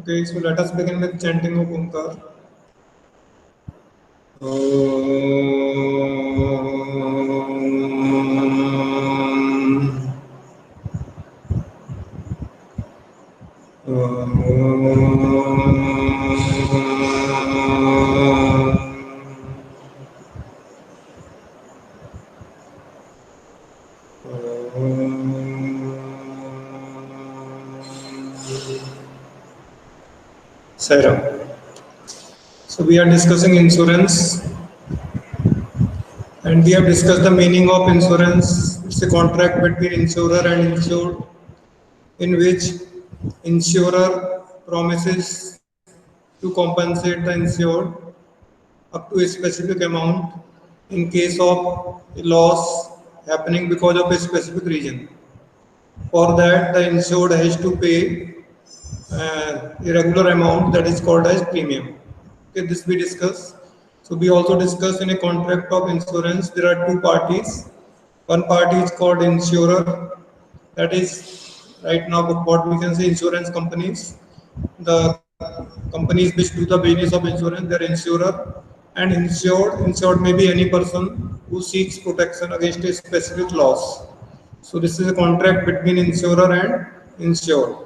Okay, so let us begin with chanting of Omkar. Sairam. So we are discussing insurance, and we have discussed the meaning of insurance. It's a contract between insurer and insured, in which insurer promises to compensate the insured up to a specific amount in case of a loss happening because of a specific reason. For that, the insured has to pay a regular amount that is called as premium. Okay, this we discuss. So we also discuss in a contract of insurance there are two parties. One party is called insurer, that is right now what we can say insurance companies. The companies which do the business of insurance, they're insurer, and insured. Insured may be any person who seeks protection against a specific loss. So this is a contract between insurer and insured.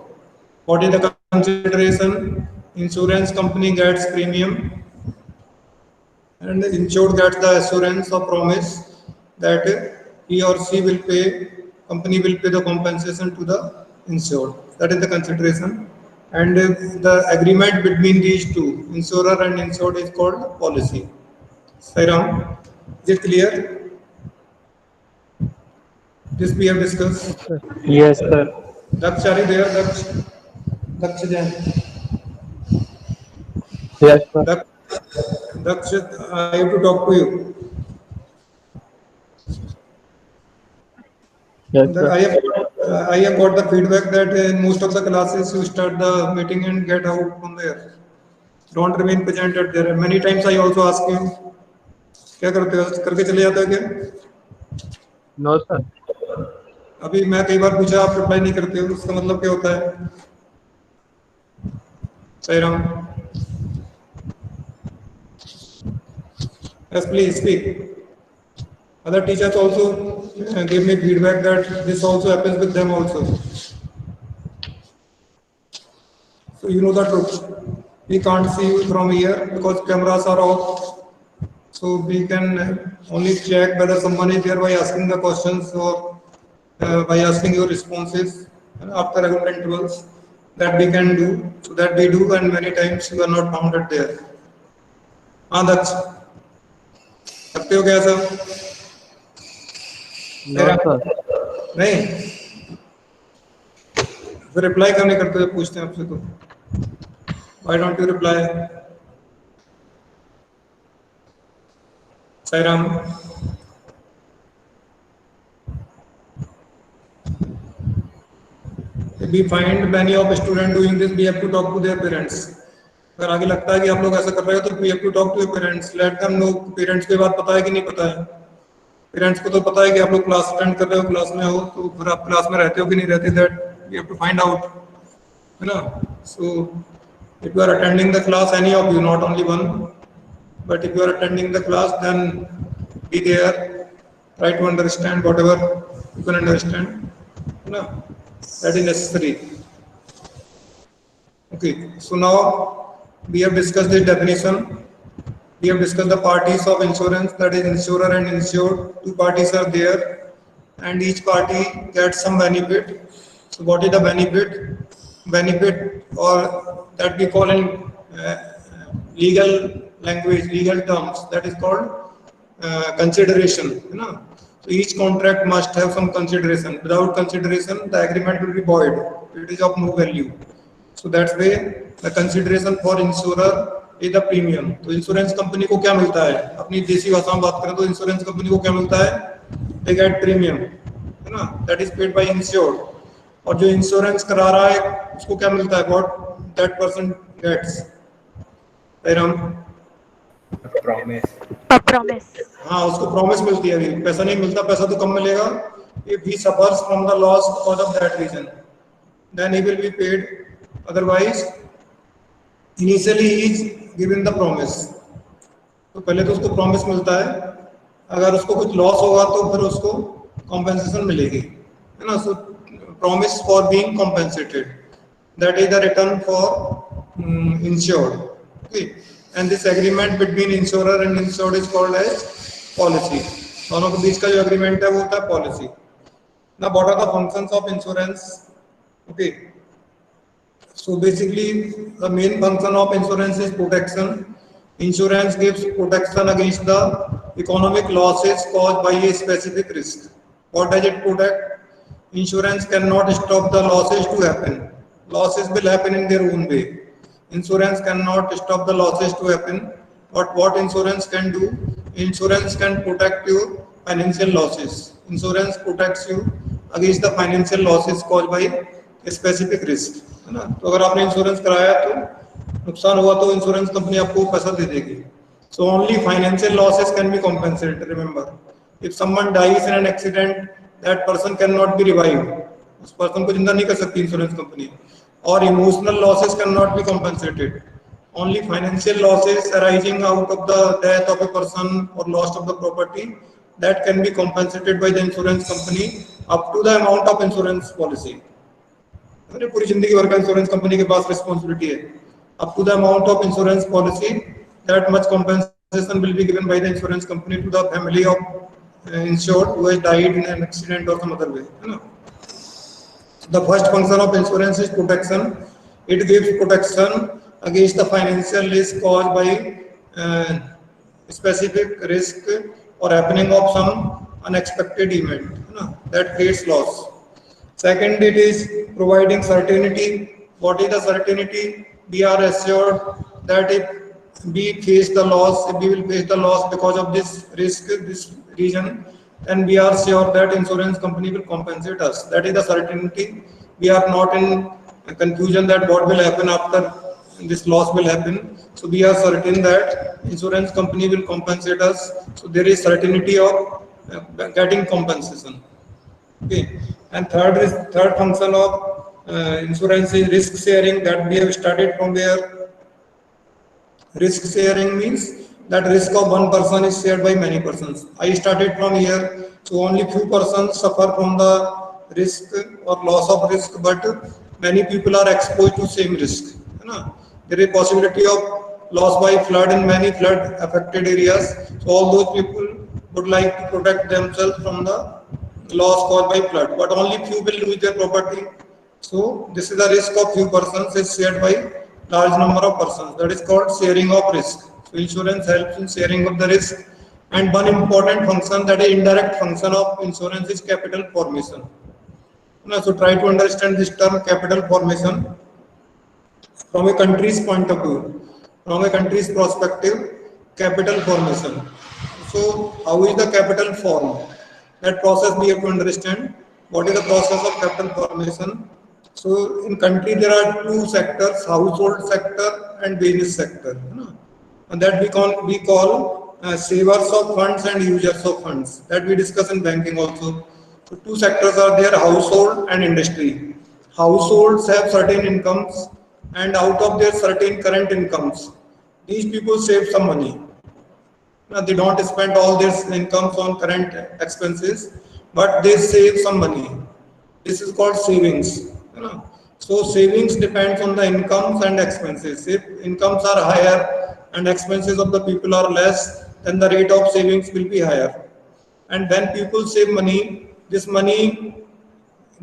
What is the consideration? Insurance company gets premium and the insured gets the assurance or promise that he or she will pay, company will pay the compensation to the insured. That is the consideration. And the agreement between these two, insurer and insured, is called policy. Sairam, is it clear? This we have discussed. Yes, sir. Daksh, are you there? Daksh? Daksh Jain. Yes, sir. Daksh, I have to talk to you. Yes, sir. I have got the feedback that in most of the classes you start the meeting and get out from there. Don't remain present at there. Many times I also ask you, क्या करते हो करके चले जाते हो क्या? No, sir. अभी मैं कई बार पूछा आप रिप्लाई नहीं करते हो उसका मतलब क्या होता है? सही Ram. Yes, please speak. Other teachers also give me feedback that this also happens with them also. So you know the truth. We can't see you from here because cameras are off. So we can only check whether someone is there by asking the questions or by asking your responses after regular intervals. That we can do. So that we do, and many times you are not counted there. हाँ दक्ष करते हो क्या सब? No, sir. नहीं फिर reply क्यों नहीं करते? पूछते हैं आपसे तो. Why don't you reply? Sairam. If we find many of students doing this, we have to talk to their parents. अगर आगे लगता है कि आप लोग ऐसा कर रहे हो तो we have to talk to your parents. Let them know. Parents को बात पता है कि नहीं पता है? Parents को तो पता है कि आप लोग क्लास अटेंड कर रहे हो, क्लास में हो, तो फिर आप क्लास में रहते हो कि नहीं रहते, that we have to find out, है ना? So if you are attending the class, any of you, not only one, but if you are attending the class, then be there, try to understand whatever you can understand, है ना? That is necessary. Okay, so now we have discussed the definition. We have discussed the parties of insurance, that is insurer and insured. Two parties are there and each party gets some benefit. So what is the benefit? Benefit, or that we call in legal language, legal terms, that is called consideration. You know? So each contract must have some consideration. Without consideration, the agreement will be void. It is of no value. So that's way the consideration for insurer is the premium. तो insurance company को क्या मिलता है? अपनी देसी भाषा में बात करें तो इंश्योरेंस कंपनी को क्या मिलता है? They get premium, है ना? That is paid by insured. और जो इंश्योरेंस करा रहा है उसको क्या मिलता है? What that person gets? A promise. हाँ, उसको प्रॉमिस मिलती है. अभी पैसा नहीं मिलता, पैसा तो कम मिलेगा. If he suffers from the loss because of that reason, then he will be paid. Otherwise, initially he is given the promise, तो पहले तो उसको प्रॉमिस मिलता है, अगर उसको कुछ लॉस होगा तो फिर उसको कॉम्पेंसेशन मिलेगी, है ना। So promise for being compensated, that is the return for insured, okay. And this agreement between insurer and insured is called as policy. दोनों के बीच का जो एग्रीमेंट है वो होता है policy. Now what are the functions of insurance, okay. So basically, the main function of insurance is protection. Insurance gives protection against the economic losses caused by a specific risk. What does it protect? Insurance cannot stop the losses to happen. Losses will happen in their own way. Insurance cannot stop the losses to happen. But what insurance can do? Insurance can protect your financial losses. Insurance protects you against the financial losses caused by a specific risk. है ना। तो अगर आपने insurance कराया तो नुकसान हुआ तो इंश्योरेंस कंपनी आपको पैसा दे देगी। So only financial losses can be compensated, remember. If someone dies in an accident, that person can not be revived, उस पर्सन को जिंदा नहीं कर सकती इंश्योरेंस कंपनी। और emotional losses can not be compensated, only financial losses arising out of the death of a person or loss of the property, that can be compensated by the insurance company up to the amount of insurance policy. अरे पूरी जिंदगी भर का insurance company के पास responsibility है। Up to the amount of insurance policy, that much compensation will be given by the insurance company to the family of insured who has died in an accident और some other way, है ना। The first function of insurance is protection. It gives protection against the financial risk caused by specific risk or happening of some unexpected event, है ना, that creates loss. Second, it is providing certainty. What is the certainty? We are assured that if we face the loss, if we will face the loss because of this risk, this reason, then we are sure that insurance company will compensate us. That is the certainty. We are not in confusion that what will happen after this loss will happen. So we are certain that insurance company will compensate us. So there is certainty of getting compensation. Okay. And third function of insurance is risk sharing, that we have started from where. Risk sharing means that risk of one person is shared by many persons. I started from here, so only few persons suffer from the risk or loss of risk, but many people are exposed to same risk, है ना। There is possibility of loss by flood in many flood affected areas, so all those people would like to protect themselves from the loss caused by flood, but only few will lose their property. So this is the risk of few persons is shared by large number of persons. That is called sharing of risk. So insurance helps in sharing of the risk. And one important function, that is indirect function of insurance, is capital formation. Now, so try to understand this term capital formation from a country's point of view, from a country's perspective. Capital formation. So how is the capital formed? That process we have to understand. What is the process of capital formation? So in country there are two sectors, household sector and business sector, and that we call savers of funds and users of funds, that we discuss in banking also. So two sectors are there, household and industry. Households have certain incomes, and out of their certain current incomes, these people save some money. Now, they don't spend all their incomes on current expenses, but they save some money. This is called savings. So savings depends on the incomes and expenses. If incomes are higher and expenses of the people are less, then the rate of savings will be higher. And when people save money, this money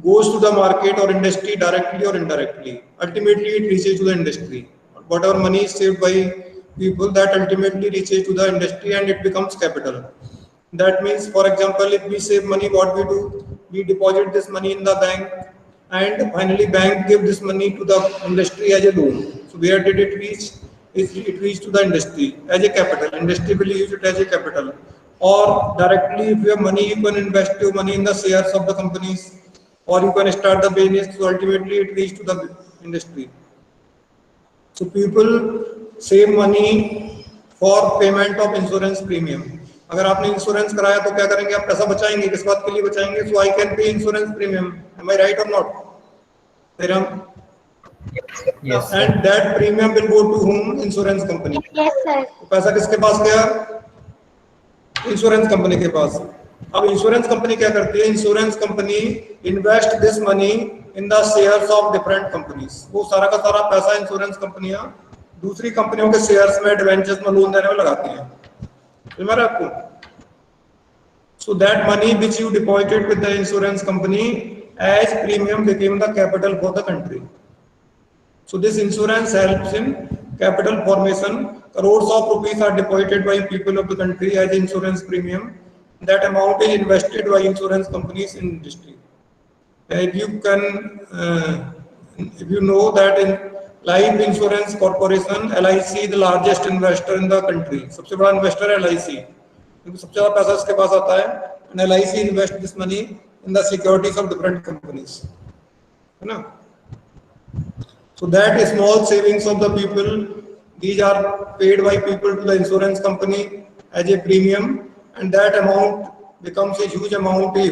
goes to the market or industry directly or indirectly. Ultimately, it reaches to the industry. Whatever money is saved by people, that ultimately reaches to the industry and it becomes capital. That means, for example, if we save money, what we do? We deposit this money in the bank, and finally bank give this money to the industry as a loan. So where did it reach? It reached to the industry as a capital. Industry will use it as a capital. Or directly, if you have money, you can invest your money in the shares of the companies, or you can start the business. So ultimately, it reaches to the industry. So people save money for payment of insurance premium. अगर आपने insurance कराया तो क्या करेंगे? आप पैसा बचाएंगे। किस बात के लिए बचाएंगे? So I can pay insurance premium. Am I right or not? Yes, sir. And that premium will go to whom? Insurance company. Yes, sir. तो पैसा किसके पास गया? इंश्योरेंस कंपनी के पास। अब इंश्योरेंस कंपनी क्या करती है? Insurance company invest this money in the shares of different companies. वो सारा का सारा पैसा इंश्योरेंस कंपनियां दूसरी कंपनियों के शेयर्स में, डिवेंचर्स में, लोन देने में लगाती हैं। समझ में आ रहा है आपको? So that money which you deposited with the insurance company as premium became the capital for the country. So this insurance helps in capital formation. Crores of rupees are deposited by people of the country as insurance premium. That amount is invested by insurance companies in industry. If you know that in Life Insurance Corporation, LIC, the largest investor in the country. सबसे बड़ा investor है LIC. क्योंकि सबसे ज्यादा पैसा इसके पास आता है। And LIC invest this money in the securities of different companies, है ना? So that small savings of the people, these are paid by people to the insurance company as a premium, and that amount becomes a huge amount, a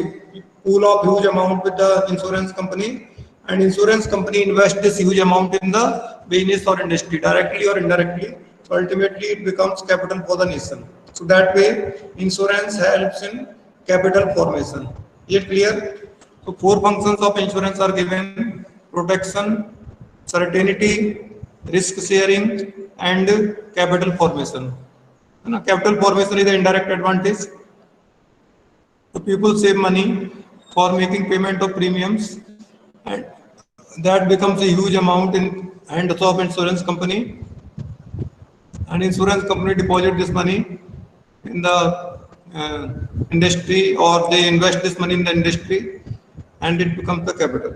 pool of huge amount with the insurance company, and insurance company invest this huge amount in the business or industry directly or indirectly. So ultimately it becomes capital for the nation. So that way insurance helps in capital formation. Is it clear? So 4 functions of insurance are given: protection, certainty, risk sharing, and capital formation. Capital formation is the indirect advantage. The people save money for making payment of premiums, and that becomes a huge amount in hands of insurance company. And insurance company deposit this money in the industry, or they invest this money in the industry, and it becomes the capital.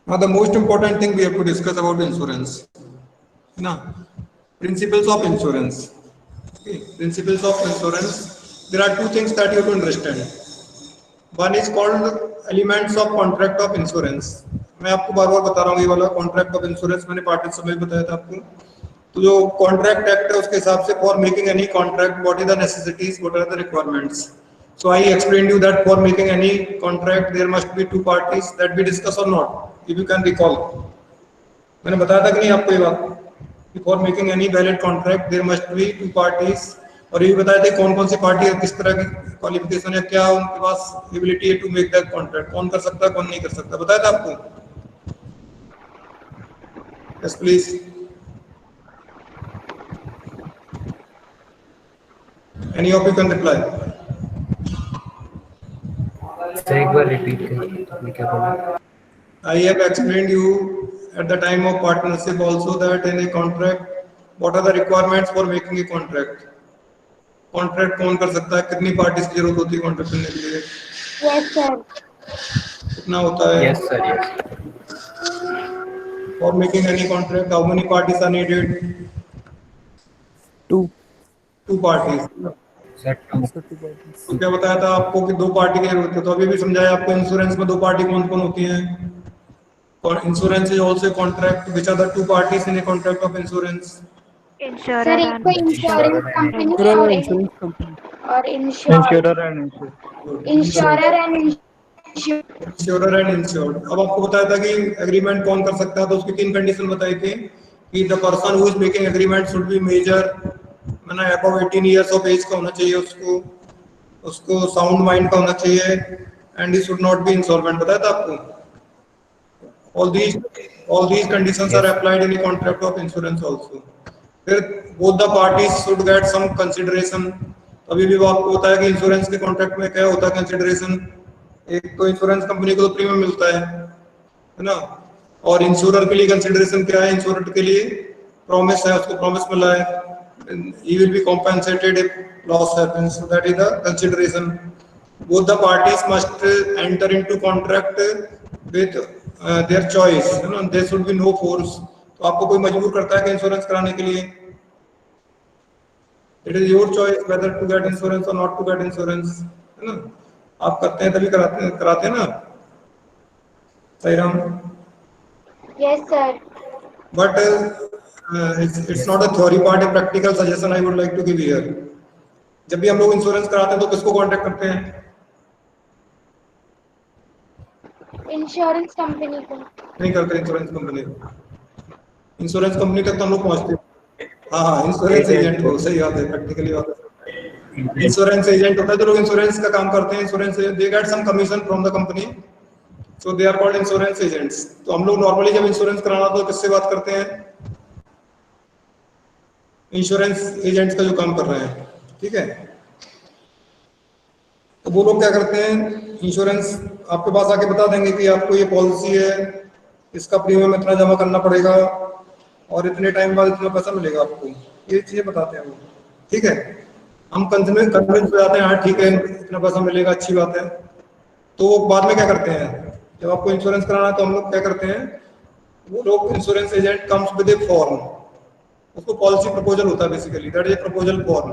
Now the most important thing we have to discuss about insurance. Now, principles of insurance. Okay. Principles of insurance. There are 2 things that you have to understand. One is called elements of contract of insurance. मैं आपको बार बार बता रहा हूँ ये वाला contract of insurance मैंने part समय बताया था आपको। तो जो कॉन्ट्रैक्ट एक्ट है उसके हिसाब से for making any contract what is the necessities, what are the requirements. So I explain you that for making any contract there must be 2 parties, that we discuss और not, if you can recall. मैंने बताया था कि नहीं आपको ये बात कि for making any valid contract there must be 2 parties, और ये भी बताया था कौन कौन सी पार्टी है, किस तरह की क्वालिफिकेशन है, क्या उनके पास एबिलिटी है टू मेक दैट कॉन्ट्रैक्ट, कौन कर सकता है कौन नहीं कर सकता, बताया था आपको? Yes please. Any of you can reply. एक बार रिपीट करिए, आपने क्या बोला? I have explained you at the time of partnership also that in a contract, what are the requirements for making a contract? Contract कौन कर सकता है, कितनी पार्टीज की जरूरत होती है कॉन्ट्रैक्ट करने के लिए? Yes, sir. कितना होता है? Yes, sir. Yes. For making any contract, how many parties are needed? 2 parties. Sir, 2. तो क्या बताया था आपको कि 2 पार्टी की जरूरत है, तो अभी भी समझाया आपको इंश्योरेंस में 2 पार्टी कौन कौन होती हैं। और insurance is also contract, which are the 2 parties in a contract of insurance? Sir, एक तो इंश्योरेंस कंपनी और insurance company insurer and insurer and insurer and insured. अब आपको बताया था कि एग्रीमेंट कौन कर सकता है, तो उसकी 3 कंडीशन बताई थी कि the person who is making agreement should be major, मैंने अबव 18 इयर्स ऑफ एज का होना चाहिए, उसको साउंड माइंड का होना चाहिए, and he should not be insolvent. बताया था आपको? all these conditions are applied in a contract of insurance also. फिर both the parties should get some consideration. अभी भी आपको होता है कि इंश्योरेंस के कॉन्ट्रैक्ट में क्या होता है कंसिडरेशन? एक तो इंश्योरेंस कंपनी को तो प्रीमियम मिलता है ना, और इंश्योरर के लिए कंसिडरेशन क्या है? इंश्योरर के लिए प्रॉमिस है, उसको प्रॉमिस मिला है, he will be compensated if loss happens, so that is the consideration. Both the parties must enter into contract with their choice, you know, there should be no force. तो आपको कोई मजबूर करता है कि इंश्योरेंस कराने के लिए? It is your choice whether to get insurance or not to get insurance, है ना? आप करते हैं तभी कराते हैं ना, सही Ram? Yes, sir. But it's not a theory part, a practical suggestion I would like to give here. जब भी हम लोग इंश्योरेंस कराते हैं तो किसको कांटेक्ट करते हैं? इंश्योरेंस कंपनी को। नहीं करते इंश्योरेंस कंपनी को, इंश्योरेंस कंपनी तक तो हम लोग पहुंचते हैं। हाँ, इंश्योरेंस एजेंट को, सही बात है, प्रैक्टिकली बात है। इंश्योरेंस एजेंट होता है, जो लोग इंश्योरेंस का काम करते हैं, insurance they get some commission from the company, so they are called insurance agents. तो हम लोग नॉर्मली जब इंश्योरेंस कराना तो किससे बात करते हैं? इंश्योरेंस एजेंट्स का जो काम कर रहे हैं, ठीक है। तो वो लोग क्या करते हैं, इंश्योरेंस आपके पास आके बता देंगे कि आपको ये पॉलिसी है, इसका प्रीमियम इतना जमा करना पड़ेगा और इतने टाइम बाद इतना पैसा मिलेगा आपको, ये चीजें बताते हैं वो, ठीक है। हम कन्विंस हो जाते हैं, हाँ ठीक है इतना पैसा मिलेगा, अच्छी बात है। तो बाद में क्या करते हैं, जब आपको इंश्योरेंस कराना है तो हम लोग क्या करते हैं, वो लोग insurance agent comes with A form, उसको पॉलिसी प्रपोजल होता है basically, that is a proposal form.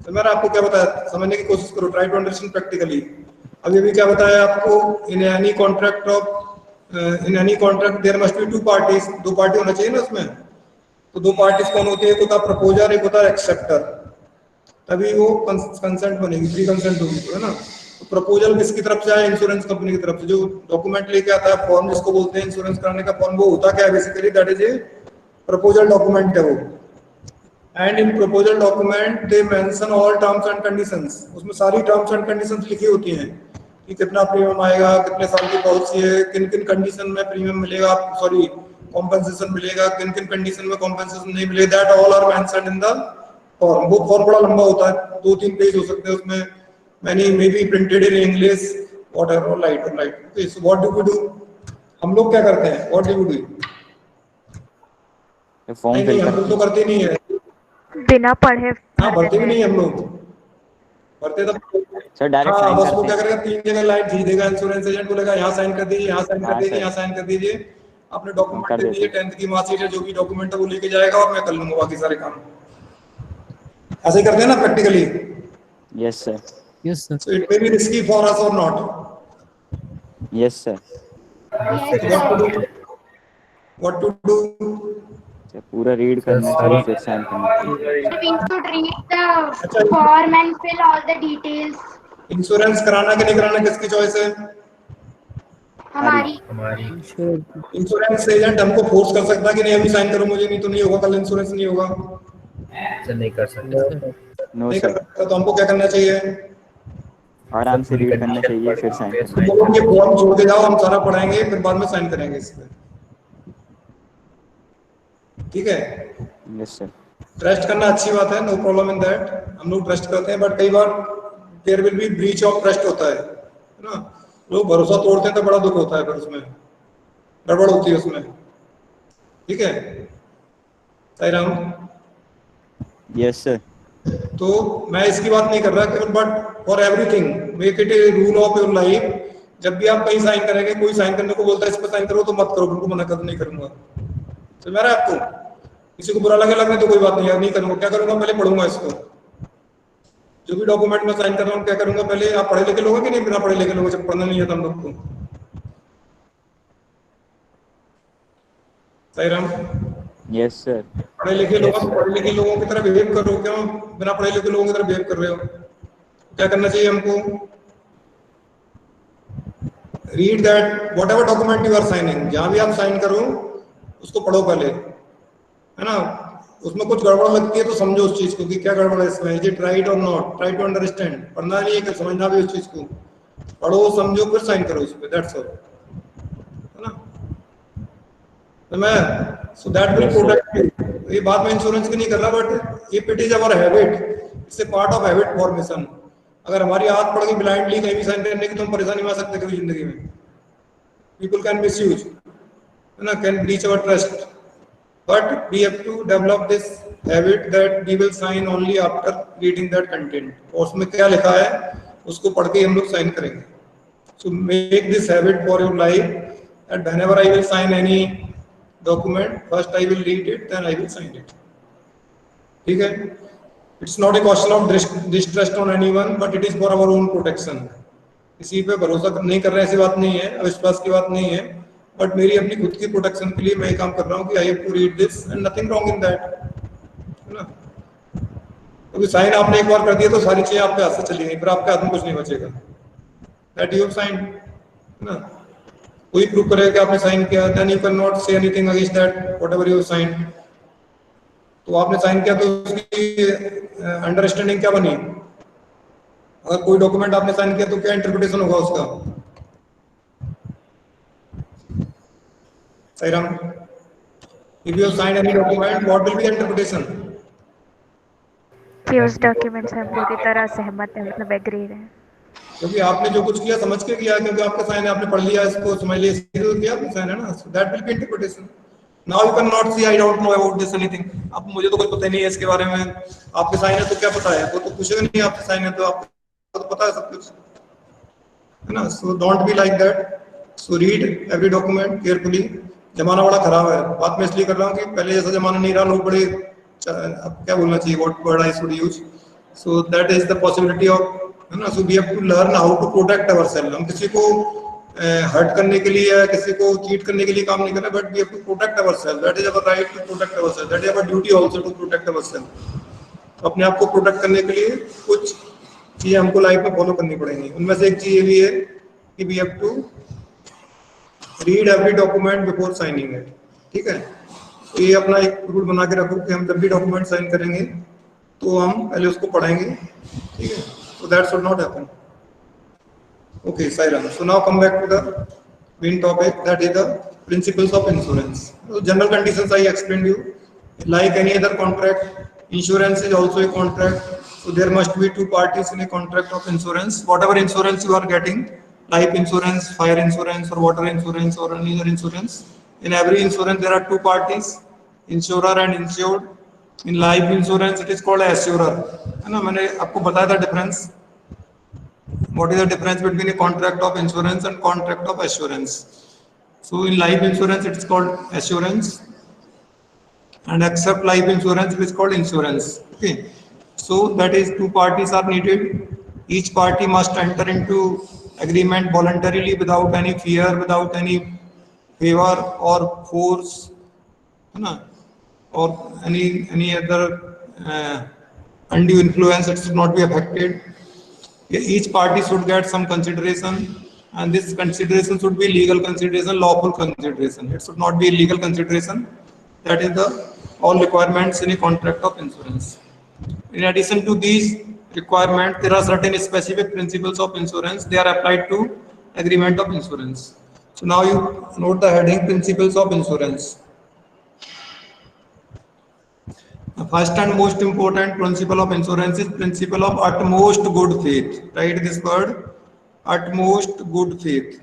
तो मैंने आपको क्या बताया, समझने की कोशिश करो, ट्राई टू अंडरस्टैंड प्रैक्टिकली। अभी भी क्या बताया आपको, in any contract there must be two parties, दो पार्टी होना चाहिए ना उसमें। तो दो पार्टीज कौन होती है, एक होता है प्रपोजर, एक होता है एक्सेप्टर, तभी वो कंसेंट बनेगी, प्री कंसेंट होगी, है ना। तो प्रपोजल किसकी तरफ से आया, इंश्योरेंस कंपनी की तरफ से। जो डॉक्यूमेंट लेके आता है, फॉर्म जिसको बोलते हैं इंश्योरेंस कराने का फॉर्म, वो होता क्या है basically, that is a proposal document है वो। And in proposal document they mention all terms and conditions, उसमें सारी टर्म्स एंड कंडीशंस लिखी होती हैं कि कितना प्रीमियम आएगा, कितने साल की पॉलिसी है, किन किन कंडीशन में प्रीमियम मिलेगा, सॉरी कॉम्पेंसेशन मिलेगा, किन किन कंडीशन में कॉम्पेंसेशन नहीं मिलेगा, that all are mentioned in the form. वो फॉर्म बड़ा लंबा होता है, 2-3 पेज हो सकते हैं उसमें, many may be printed in English whatever, right. So what do we do, हम लोग क्या करते हैं, what do we do, form नहीं हम लोग तो करते नहीं है, बिना पढ़े हाँ भरते भी नहीं हम लोग, भरते तो सर डायरेक्ट हाँ साइन बस वो करते क्या हैं। करेगा, 3 जगह लाइन खींच देगा, इंश्योरेंस एजेंट बोलेगा यहाँ साइन कर दीजिए, यहाँ साइन कर हाँ दीजिए, सर, यहाँ साइन कर दीजिए, अपने हम डॉक्यूमेंट कर दे देते दीजिए, हैं। 10th की मार्कशीट है, जो भी डॉक्यूमेंट है वो लेके जाएगा और मैं कर लूंगा बाकी सारे काम। ऐसे ही करते हैं ना practically. Yes sir. Yes, sir. So it may be risky for us और not, yes sir. Yes what to sir. Do, what to do, पूरा रीड सर करना सारी चाहिए फिर साइन करना चाहिए। So we should read the form and fill all the details. Insurance कराना कि नहीं कराना किसकी चॉइस है? हमारी। हमारी Sure. इंश्योरेंस एजेंट हमको फोर्स कर सकता है कि नहीं अभी साइन करो मुझे, नहीं तो नहीं होगा, कल इंश्योरेंस नहीं होगा, सर नहीं कर सकते Yes, सर। sir. नो नहीं कर सर, सकता। तो हमको क्या करना चाहिए, आराम से पूरी रीड करना कंडीशन चाहिए पढ़ फिर के साइन फिर करना तो साइन बोलो ये करना फॉर्म छोड़ के जाओ, हम सारा पढ़ाएंगे फिर बाद में साइन करेंगे इस पे, ठीक है। चाहिए। Yes sir. ट्रस्ट करना अच्छी बात है, नो प्रॉब्लम इन दैट, हम लोग ट्रस्ट करते हैं, बट कई बार there will be breach of trust होता है ना। लोग भरोसा तोड़ते हैं तो बड़ा दुख होता है, फिर उसमें गड़बड़ होती है उसमें, ठीक है सही राम। Yes sir. तो मैं इसकी बात नहीं कर रहा केवल, but for everything make it a rule of your life, जब भी आप कहीं साइन करेंगे, कोई साइन करने को बोलता है इस पर साइन करो तो मत करो, बिल्कुल मना कर नहीं करूंगा, समझ में आ रहा है आपको। किसी को बुरा लगने तो कोई बात नहीं है, नहीं करूंगा, क्या करूंगा पहले पढ़ूंगा इसको, जो भी डॉक्यूमेंट में साइन कर रहा हूँ क्या करूंगा पहले। आप पढ़े लिखे लोग हैं कि नहीं, बिना पढ़े लिखे लोग, जब पढ़ना नहीं है हम लोग को, सही राम। Yes sir. पढ़े लिखे लोग, पढ़े लिखे लोगों की तरह बिहेव करो, क्यों बिना पढ़े लिखे लोगों की तरह बिहेव कर रहे हो, क्या करना चाहिए हमको, read that whatever document you are signing, जहां भी आप साइन करो उसको पढ़ो पहले, है ना। उसमें कुछ गड़बड़ लगती है तो समझो उस चीज को कि क्या गड़बड़ है इसमें, इज इट राइट और नॉट, ट्राई टू अंडरस्टैंड, पढ़ना नहीं है कि समझना भी उस चीज को, पढ़ो समझो फिर साइन करो उस पर, दैट्स ऑल, है ना। तो मैं so that will protect you, ये बात मैं इंश्योरेंस की नहीं कर रहा, but if it is our habit, it's a part of habit formation. अगर हमारी आदत पड़ गई ब्लाइंडली कहीं भी साइन करने की तो हम परेशानी में आ सकते कभी जिंदगी में, पीपल कैन मिस यूज, है ना, can breach our trust, but we have to develop this habit that we will sign only after reading that content, और उसमें क्या लिखा है उसको पढ़ के हम लोग साइन करेंगे। So make this habit for your life, and whenever I will sign any document, first I will read it, then I will sign it, ठीक है। It's not a question of distrust on anyone, but it is for our own protection. किसी पे भरोसा नहीं कर रहे ऐसी बात नहीं है, अविश्वास की बात नहीं है, बट मेरी अपनी खुद की प्रोटेक्शन के लिए मैं ये काम कर रहा हूँ कि I have to read this and nothing wrong in that, है ना। क्योंकि साइन आपने एक बार कर दिया तो सारी चीजें आपके हाथ से चली गई, फिर आपके हाथ में कुछ नहीं बचेगा, दैट यू हैव साइन, है ना। कोई प्रूव करेगा कि आपने साइन किया, then you can not say anything against that whatever you sign. तो आपने साइन किया तो उसकी अंडरस्टैंडिंग क्या बनी? अगर कोई डॉक्यूमेंट आपने साइन किया तो क्या इंटरप्रिटेशन होगा उसका? Sairam, if you sign any document, what will be the interpretation? कि उस डॉक्यूमेंट से हम पूरी तरह सहमत है, मतलब एग्री है। क्योंकि आपने जो कुछ किया समझ के किया, क्योंकि आपका साइन है, आपने पढ़ लिया इसको, समझ लिया, इसलिए तो किया आपने साइन, है ना? So that will be interpretation. Now you cannot say I don't know about this anything. अब मुझे तो कुछ पता ही नहीं है इसके बारे में। आपके साइन है तो क्या पता है? वो तो पूछेगा नहीं आपके साइन है तो आपको तो पता है सब कुछ, है ना? So don't be like that. So read every document carefully. जमाना बड़ा खराब है, बात मैं इसलिए कर रहा हूँ कि पहले जैसा जमाना नहीं रहा, लोग बड़े, अब क्या बोलना चाहिए, what word I should use? So that is the possibility of, है ना? So we have to learn how to protect ourselves. हम किसी को हर्ट करने के लिए या किसी को चीट करने के लिए काम नहीं कर रहे, but we have to protect ourselves. That is our right to protect ourselves. That is our duty also to protect ourselves. अपने आप को प्रोटेक्ट करने के लिए कुछ चीजें हमको लाइफ में फॉलो करनी पड़ेंगी। उनमें से एक चीज ये भी है कि we have to read every document before signing it. ठीक है, तो ये अपना एक रूल बना के रखो कि हम जब भी डॉक्यूमेंट साइन करेंगे तो हम पहले उसको पढ़ेंगे। ठीक है, so that should not happen. Okay, Sairam. So now come back to the main topic, that is the principles of insurance. So general conditions I explained you. Like any other contract, insurance is also a contract. So there must be two parties in a contract of insurance. Whatever insurance you are getting, life insurance, fire insurance, or water insurance, or any other insurance. In every insurance, there are two parties, insurer and insured. In life insurance, it is called assurer. है ना? मैंने आपको बताया था difference. What is the difference between a contract of insurance and contract of assurance? So in life insurance, it is called assurance, and except life insurance, it is called insurance. Okay. So that is two parties are needed. Each party must enter into agreement voluntarily without any fear, without any favor or force, है ना? or any other undue influence. It should not be affected. Each party should get some consideration, and this consideration should be legal consideration, lawful consideration. It should not be illegal consideration. That is the all requirements in a contract of insurance. In addition to these requirements, there are certain specific principles of insurance. They are applied to agreement of insurance. So now you note the heading, principles of insurance. The first and most important principle of insurance is principle of utmost good faith. Write this word, utmost good faith.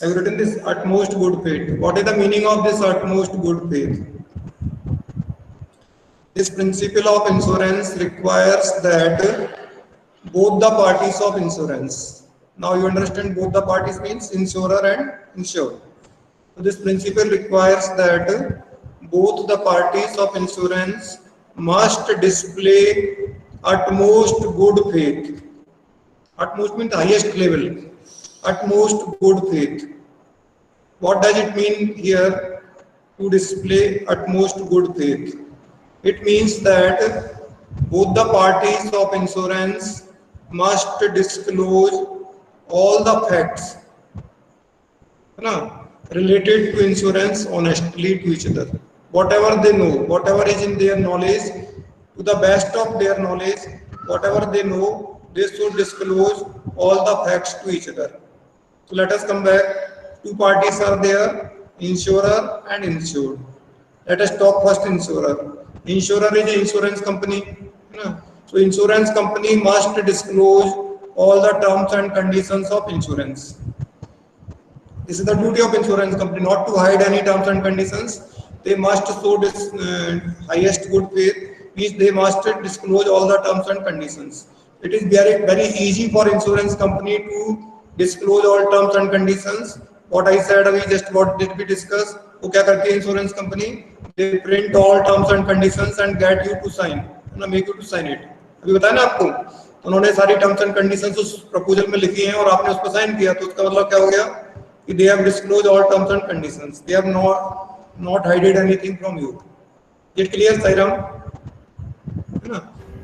Have you written this utmost good faith? What is the meaning of this utmost good faith? This principle of insurance requires that both the parties of insurance. Now you understand both the parties means insurer and insured. So this principle requires that both the parties of insurance must display utmost good faith. Utmost means highest level. Utmost good faith. What does it mean here to display utmost good faith? It means that both the parties of insurance must disclose all the facts related to insurance honestly to each other. Whatever they know, whatever is in their knowledge, to the best of their knowledge, whatever they know, they should disclose all the facts to each other. So let us come back. Two parties are there, insurer and insured. Let us talk first insurer. Insurer is an insurance company. So insurance company must disclose all the terms and conditions of insurance. This is the duty of insurance company, not to hide any terms and conditions. They must show this highest good faith, means they must disclose all the terms and conditions. It is very easy for insurance company to disclose all terms and conditions. What I said, what did we discuss? वो क्या करती है insurance company? They print all terms and conditions and get you to sign, make you to sign it. अभी बताया ना आपको, तो उन्होंने सारी terms and conditions उस proposal में लिखी हैं और आपने उस पर साइन किया, तो उसका मतलब क्या हो गया कि they have disclosed all terms and conditions, they have not hidden anything from you. It clear Sairam, है ना?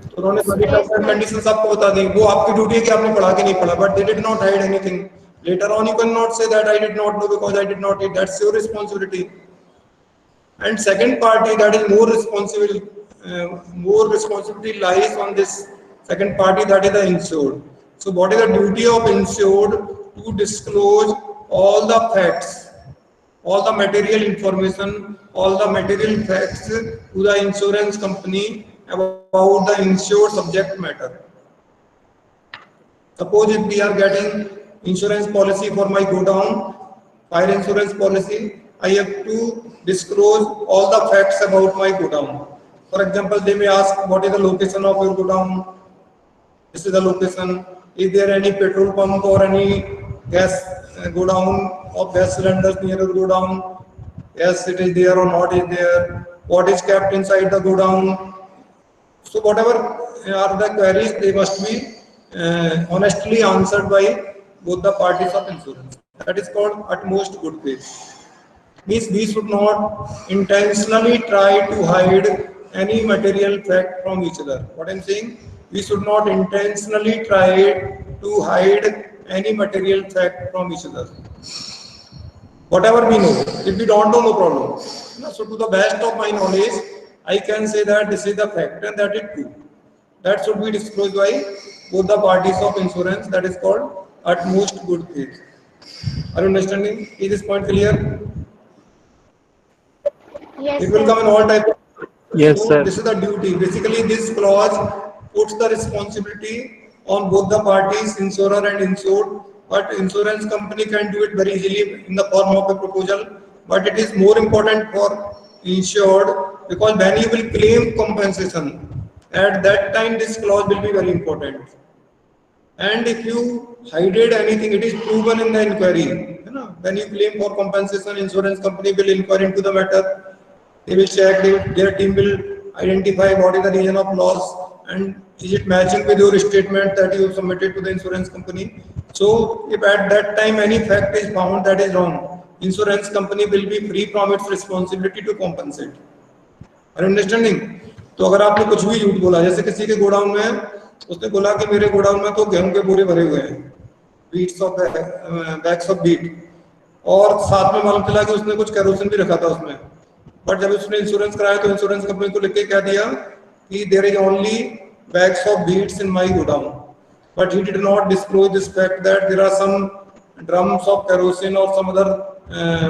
तो उन्होंने सारी terms and conditions आपको बता दी, वो आपकी ड्यूटी है कि आपने पढ़ा के नहीं पढ़ा, but they did not hide anything. Later on you cannot say that I did not know because I did not eat. That's your responsibility. And second party, that is more responsibility lies on this second party, that is the insured. So what is the duty of insured? To disclose all the facts, all the material information, all the material facts to the insurance company about the insured subject matter. Suppose if we are getting insurance policy for my godown, fire insurance policy, I have to disclose all the facts about my godown. For example, they may ask, what is the location of your godown? This is the location. Is there any petrol pump or any gas godown of gas cylinders near your godown? Yes, it is there or not is there. What is kept inside the godown? So whatever are the queries, they must be honestly answered by both the parties of insurance. That is called utmost good faith. Means we should not intentionally try to hide any material fact from each other. What I am saying, we should not intentionally try to hide any material fact from each other. Whatever we know, if we don't know, no problem. So to the best of my knowledge, I can say that this is the fact and that is true. That should be disclosed by both the parties of insurance. That is called utmost good faith. Are you understanding? Is this point clear? Yes, It will sir. come in all types. Yes, So sir. this is the duty. Basically, this clause puts the responsibility on both the parties, insurer and insured. But insurance company can do it very easily in the form of a proposal. But it is more important for insured because when you will claim compensation, at that time this clause will be very important. And if you hided anything, it is proven in the inquiry. You know, when you claim for compensation, insurance company will inquire into the matter. They will check, their team will identify what is the reason of loss and is it matching with your statement that you submitted to the insurance company. So if at that time any fact is found that is wrong, insurance company will be free from its responsibility to compensate. Are you understanding? तो अगर आपने कुछ भी झूठ बोला, जैसे किसी के गोडाउन में उसने बोला कि मेरे गोडाउन में तो गेहूं के बोरे भरे हुए हैं, beets of bags of beet, और साथ में मालूम चला कि उसने कुछ केरोसिन भी रखा था उसमें, बट जब उसने इंश्योरेंस कराया तो इंश्योरेंस कंपनी को लिख के क्या दिया कि there is only bags of beets in my godown, but he did not disclose this fact that there are some drums of kerosene और some other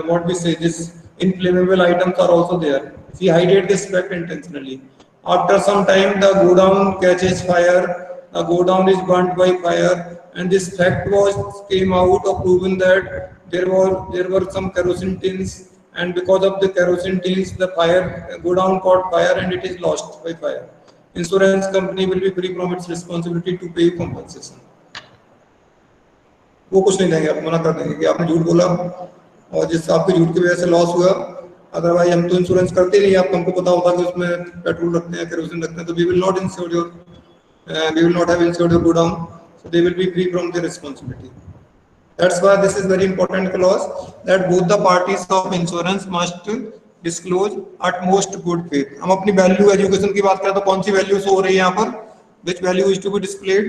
what we say this inflammable items are also there. He hid this fact intentionally. After some time, the godown catches fire. The godown is burnt by fire, and this fact was came out of proven that there were some kerosene tins, and because of the kerosene tins, the godown caught fire and it is lost by fire. Insurance company will be free from its responsibility to pay compensation. वो कुछ नहीं देंगे, आप मना कर देंगे कि आपने झूठ बोला और जिस आपके झूठ की वजह से लॉस हुआ, अदरवाइज हम तो इंश्योरेंस करते नहीं, आपको हमको पता होता कि उसमें पेट्रोल रखते हैं, केरोसिन रखते हैं, तो we will not insure your godown, so they will be free from their responsibility. That's why this is very important clause that both the parties of insurance must disclose utmost good faith. हम अपनी value education की बात करें तो कौन सी value show हो रही है यहाँ पर? Which value is to be displayed?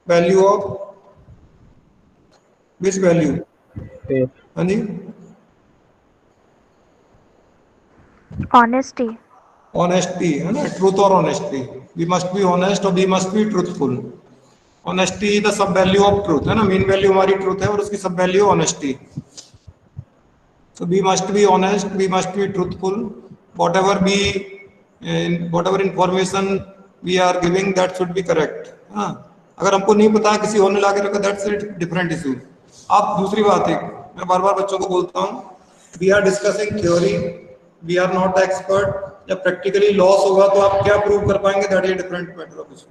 Value of which value? हाँ जी, Honesty. ऑनेस्टी है ना, ट्रूथ और honesty. We must be honest और we must be truthful. Honesty the sub value of truth है ना, मेन वैल्यू हमारी ट्रूथ है और उसकी सब value honesty. So we must be honest, we must be truthful. whatever information we are giving, that should be correct. हाँ, अगर हमको नहीं पता किसी और ने ला के रखा, दैट्स अ डिफरेंट इशू. आप दूसरी बात है, मैं बार बार बच्चों को बोलता हूँ, we are discussing theory, we are not the expert. जब प्रैक्टिकली लॉस होगा तो आप क्या प्रूव कर पाएंगे, that is different matter of issue.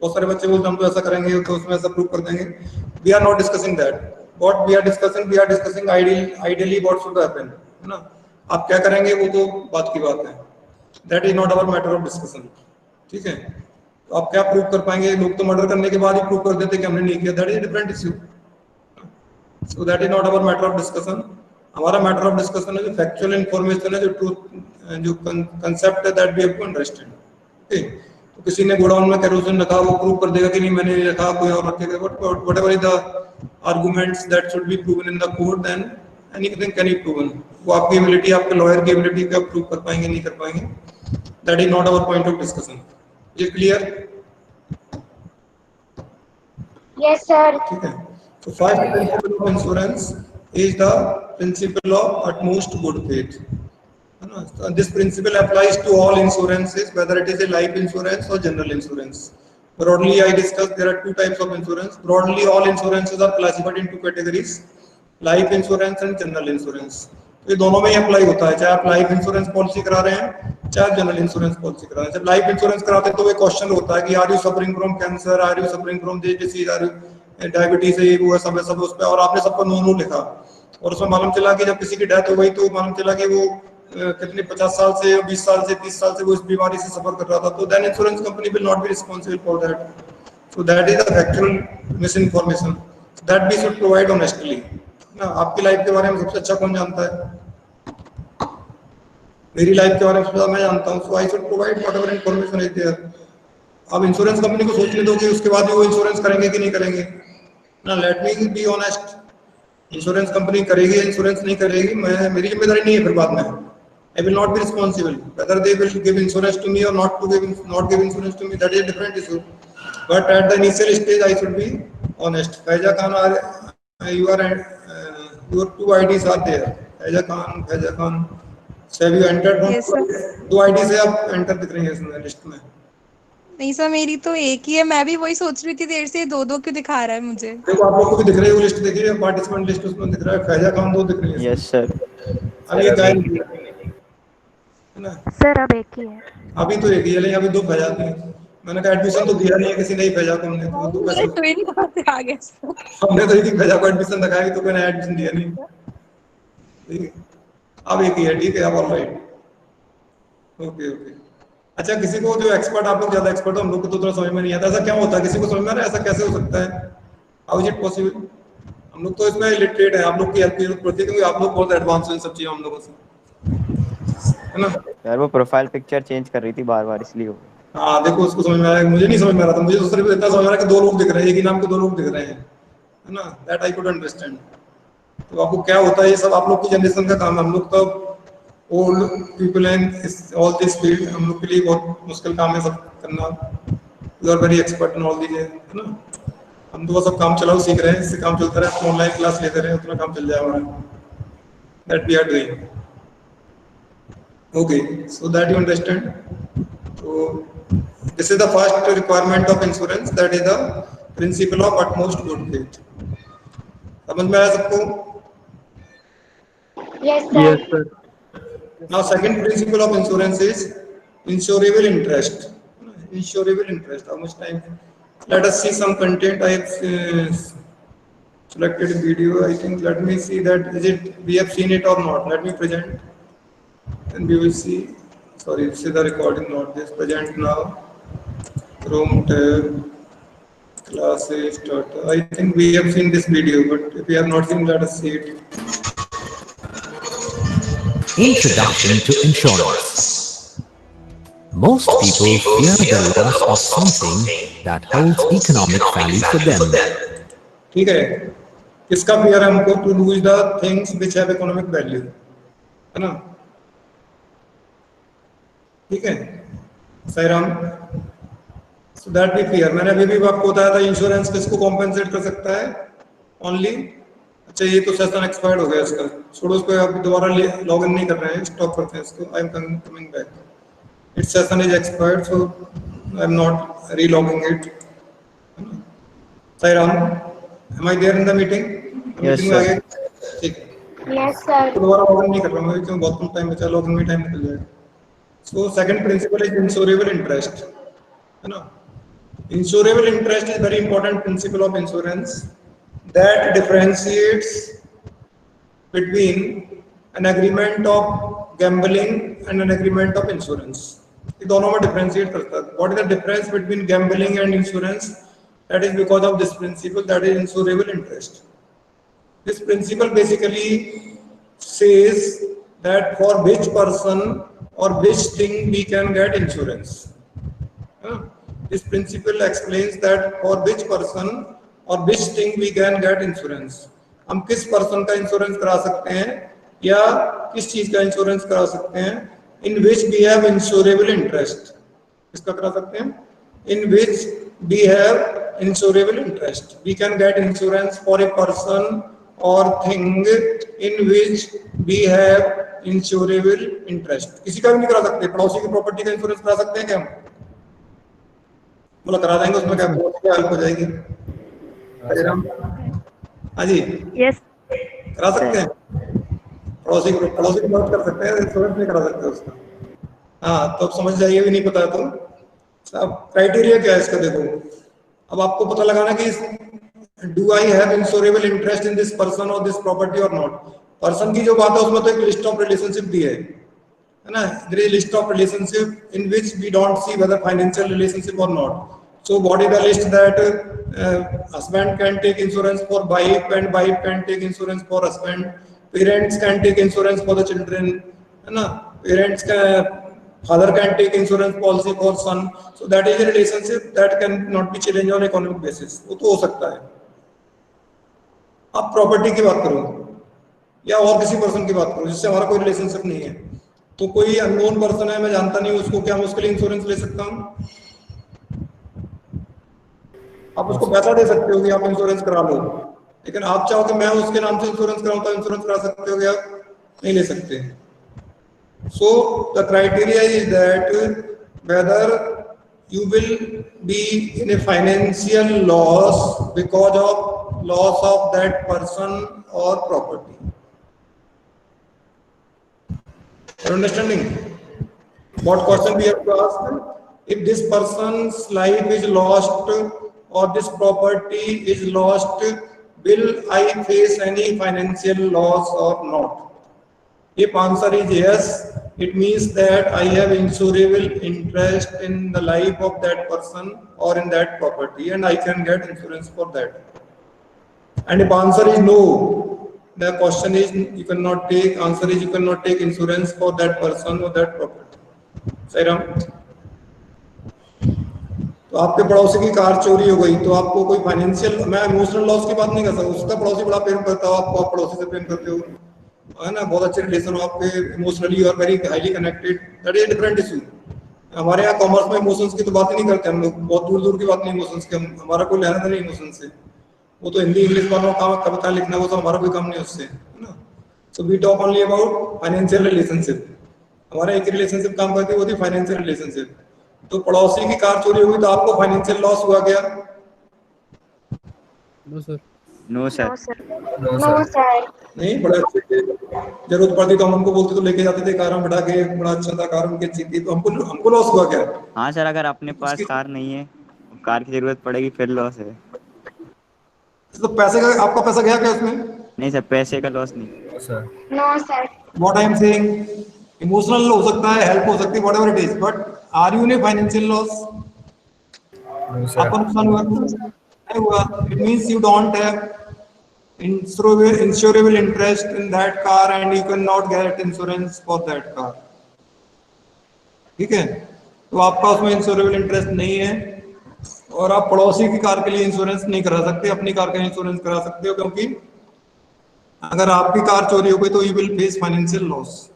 बहुत सारे बच्चे बोलते हम तो ऐसा करेंगे तो उसमें ऐसा प्रूव कर देंगे. We are not discussing that. What we are discussing ideally what should happen, है ना. आप क्या करेंगे वो तो बात की बात है, that is not our matter of discussion. ठीक है, तो आप क्या प्रूव कर पाएंगे? लोग तो मर्डर करने के बाद ही प्रूव कर देते कि हमने नहीं किया, that is different issue. So that is not our matter of discussion. हमारा matter of discussion है जो factual information है, जो truth, जो concept है, that we have to understand. Okay. तो किसी ने गोडाउन में केरोसिन रखा, वो प्रूव कर देगा कि नहीं मैंने नहीं रखा, कोई और रखेगा, but whatever is the arguments that should be proven in the court, then anything can be proven. वो आपकी ability, आपके lawyer की ability का prove कर पाएंगे नहीं कर पाएंगे. That is not our point of discussion. Is it clear? Yes, sir. ठीक है. So first principle of insurance is the principle of utmost good faith. So this principle applies to all insurances, whether it is a life insurance or general insurance. Broadly, I discussed there are two types of insurance. Broadly, all insurances are classified into categories: life insurance and general insurance. तो ये दोनों में ही apply होता है, चाहे आप life insurance policy करा रहे हैं, चाहे आप जनरल इंश्योरेंस पॉलिसी करा रहे हैं. जब लाइफ इंश्योरेंस कराते हैं तो एक क्वेश्चन होता है कि are you suffering from cancer, are you suffering from this disease, are you diabetes है, वो सब उस पर, और आपने सबको नो लिखा, और उसमें मालूम चला कि जब किसी की डेथ हो गई तो मालूम चला कि वो कितने 50 साल से, 20 साल से, 30 साल से वो इस बीमारी से सफर कर रहा था, तो then insurance company will not be responsible for that. So that is the factual miss information that we should provide honestly. ना आपकी लाइफ के बारे में सबसे अच्छा कौन जानता है? मेरी लाइफ के बारे में सबसे मैं जानता हूँ. So I should provide whatever information is there. अब इंश्योरेंस कंपनी को सोचने दो कि उसके बाद भी वो इंश्योरेंस करेंगे कि नहीं करेंगे. ना let me be honest. Insurance company करेगी, इंश्योरेंस नहीं करेगी, मैं, मेरी जिम्मेदारी नहीं है फिर बाद में. I will not be responsible whether they will give insurance to me or not give insurance to me. That is a different issue. But at the initial stage, I should be honest. Faiza Khan, your two IDs are there. Faiza Khan. So have you entered? Yes, sir. दो ID से आप enter दिख रही हैं इसमें list में. नहीं sir, मेरी तो एक ही है. मैं भी वही सोच रही थी देर से, दो क्यों दिखा रहा है मुझे. देखो आप लोग को भी दिख रही है वो लिस्ट, देखिए पार्टिसिपेंट लिस्ट उसमें दिख रहा है. फैजा खान दो दिख रही है. Yes, sir. अब ये गाय है ना, सर अब एक ही है. अभी तो एक ही है, लेकिन अभी दो फैजा थे. मैंने कहा एडमिशन तो दिया नहीं है किसी ने, फैजा को हमने तो दो पैसे ट्वेन कहाँ से आ गया सर? हमने तो एक फैजा को एडमिशन रखा है तो मैंने एडमिशन दिया नहीं. ठीक है, अब एक ही है. ठीक है, अब ऑलराइट. ओके. अच्छा, किसी को जो एक्सपर्ट, आप लोग ज्यादा एक्सपर्ट हो, हम लोग को तो थोड़ा समझ में नहीं आता. ऐसा क्या होता है, किसी को समझ में आ रहा है ऐसा कैसे हो सकता है? How is it possible? हम लोग तो इसमें इलिटरेट है, आप लोग की हेल्प की जरूरत पड़ती है क्योंकि आप लोग बहुत एडवांस हैं सब चीजें हम लोगों से, है ना. यार वो प्रोफाइल पिक्चर चेंज कर रही थी बार इसलिए हो. हाँ देखो, उसको समझ में आया, मुझे नहीं समझ में आ रहा था. मुझे तो सिर्फ इतना समझ में आ रहा है कि दो लोग दिख रहे हैं, एक ही नाम के दो लोग दिख रहे हैं, है ना. That I could understand. तो आपको क्या होता है, ये सब आप लोग की जनरेशन का काम है. हम लोग तो old people and all this field, हम लोग के लिए बहुत मुश्किल काम है सब करना. You are very expert in all this, है ना. हम तो सब काम चलाओ सीख रहे हैं, इससे काम चलता रहे. ऑनलाइन क्लास लेते रहे, उतना काम चल जाए हमारा. That we are doing. Okay, so that you understand. So this is the first requirement of insurance, that is the principle of utmost good faith. समझ में आया सबको? Yes, sir. Yes, sir. Now second principle of insurance is insurable interest. Insurable interest. How much time? Let us see some content. I have selected a video. I think. Let me see that. Is it? We have seen it or not? Let me present. And we will see. Sorry, this is the recording, not this. Present now. Chrome tab. Classes. Start. I think we have seen this video, but if we have not seen, let us see it. Introduction to insurance. Most people fear the loss of something that holds economic value for them. ठीक है, किसका fear है हमको? To lose the things which have economic value, है ना. ठीक है, Sairam. So that we fear. मैंने अभी भी आपको बताया था इंश्योरेंस किसको कॉम्पेंसेट कर सकता है? ओनली. अच्छा, ये तो सेशन एक्सपायर्ड हो गया इसका, छोड़ो उसको. आप दोबारा लॉग इन नहीं कर रहे हैं, स्टॉप करते हैं इसको. I am coming back. It's session is expired, so I am not relogging it. Sairam, am I there in the meeting? Yes, sir. ठीक है. Yes, sir. तो दोबारा लॉग इन नहीं कर रहा हूँ क्योंकि बहुत कम टाइम बचा, लॉग इन में टाइम निकल जाएगा. So second principle is insurable interest, है ना. Insurable interest is very important principle of insurance that differentiates between an agreement of gambling and an agreement of insurance. ये दोनों में differentiate करता है. What is the difference between gambling and insurance? That is because of this principle, that is insurable interest. This principle basically says that for which person or which thing we can get insurance. This principle explains that for which person or which thing we can get insurance. हम किस person का insurance करा सकते हैं या किस चीज का इंश्योरेंस करा सकते हैं, in which we have insurable interest. किसका करा सकते हैं? In which we have insurable interest. We can get insurance for a person और thing in which we have insurable interest. किसी का भी नहीं करा सकते. पड़ोसी की प्रॉपर्टी का इंश्योरेंस करा सकते हैं क्या हम? बोला करा देंगे, उसमें क्या हेल्प हो जाएगी? हाँ जी, यस करा सकते हैं. पड़ोसी की मदद कर सकते हैं, इंश्योरेंस नहीं करा सकते उसका. हाँ, तो अब समझ जाइए, भी नहीं पता तो अब क्राइटेरिया क्या है इसका. देखो, अब आपको पता लगाना कि do I have insurable interest in this person और दिस प्रॉपर्टी और नॉट. पर्सन की जो बात है उसमें तो एक लिस्ट ऑफ रिलेशनशिप दी है ना. There is list of relationship in which we don't see whether financial relationship और not. So what is the list that husband can take insurance for wife and wife can take insurance for husband. Parents can take insurance for the children, है ना. Parents can, father can take insurance policy for son. So that is a relationship that can not be challenged on economic basis. वो तो हो सकता है. अब property की बात करो या और किसी पर्सन की बात करो जिससे हमारा कोई रिलेशनशिप नहीं है, तो कोई अननोन पर्सन है, मैं जानता नहीं उसको, क्या मैं उसके लिए इंश्योरेंस ले सकता हूँ? आप उसको पैसा दे सकते हो कि आप इंश्योरेंस करा लो, लेकिन आप चाहो कि मैं उसके नाम से इंश्योरेंस कराऊं तो इंश्योरेंस करा सकते हो, आप नहीं ले सकते. So the criteria is that whether you will be in a financial loss because of loss of that person और property. Understanding what question we have to ask? If this person's life is lost or this property is lost, will I face any financial loss or not? If answer is yes, it means that I have insurable interest in the life of that person or in that property and I can get insurance for that. And if answer is no, the question is you cannot take, answer is you cannot take insurance for that person or that property. Sairam? तो आपके पड़ोसी की car चोरी हो गई तो आपको कोई फाइनेंशियल, मैं इमोशनल लॉस की बात नहीं कर सकता. उसका पड़ोसी बड़ा प्रेम करता हो, आपको आप पड़ोसी से प्रेम करते हो, है ना, बहुत अच्छे रिलेशन हो आपके, इमोशनली और very highly connected, that is different issue. हमारे यहाँ कॉमर्स में इमोशंस की तो बात ही नहीं करते हम लोग, बहुत दूर दूर की बात नहीं इमोशंस की. हमारा कोई लेना नहीं इमोशन से. वो तो हिंदी इंग्लिश वालों का कविता लिखना, वो तो हमारा कोई काम नहीं उससे, है ना. So we talk only about financial relationship. हमारा एक रिलेशनशिप काम करती है, वो थी फाइनेंशियल रिलेशनशिप. तो पड़ोसी की कार चोरी हुई तो आपको फाइनेंशियल लॉस हुआ क्या? No sir. No sir. नहीं, बड़ा अच्छे थे, जरूरत पड़ती तो हम उनको बोलते तो लेके जाते थे कार में बैठा के, बड़ा अच्छा था, कार उनकी अच्छी थी, तो हमको लॉस हुआ क्या? हाँ सर, अगर अपने पास कार नहीं है, कार की जरूरत पड़ेगी फिर लॉस है. तो पैसे का, आपका पैसा गया क्या उसमें? नहीं सर, पैसे का लॉस नहीं. No sir. What I am saying, emotional हो सकता है, हेल्प हो सकती है, whatever it is, but are you in a financial loss? आपको नुकसान हुआ? नहीं हुआ. It means you don't have insurable interest in that car and you cannot get insurance for that car. ठीक है, तो आपका उसमें इंश्योरेबल इंटरेस्ट नहीं है और आप पड़ोसी की कार के लिए इंश्योरेंस नहीं करा सकते, अपनी कार का इंश्योरेंस करा सकते हो, क्योंकि अगर आपकी कार चोरी हो गई तो you will face financial loss.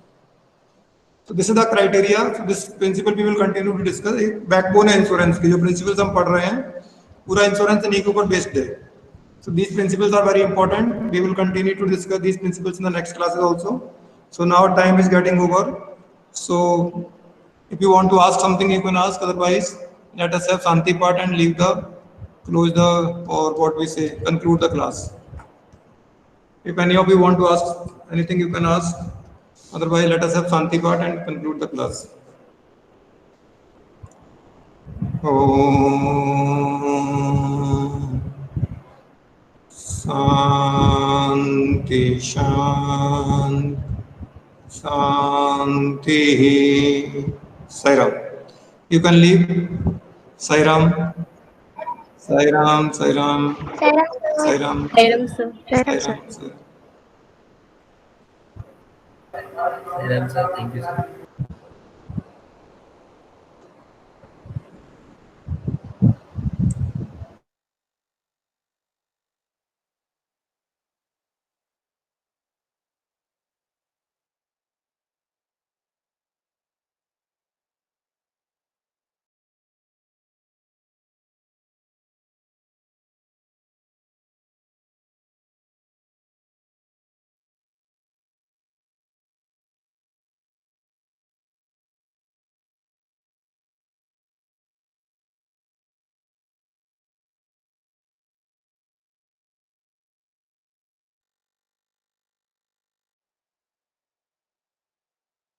So this is the criteria. So this principle we will continue to discuss. एक बैकबोन है इंश्योरेंस की, जो प्रिंसिपल्स हम पढ़ रहे हैं पूरा इंश्योरेंस इन्हीं के ऊपर बेस्ड है. So these principles are very important. We will continue to discuss these principles in the next classes also. So now time is getting over. So if you want to ask something, you can ask. Otherwise, let us have Shanti part and leave the, close the, or what we say, conclude the class. If any of you want to ask anything, you can ask. Otherwise, let us have Shanti part and conclude the class. Om Shanti Shanti Shanti. Sai Ram. You can leave. Sai Ram. Sai Ram, Sai Ram, Saram, Sai sir. Ram, Sairam, sir. Sai Ram, sir. Sir, thank you, sir.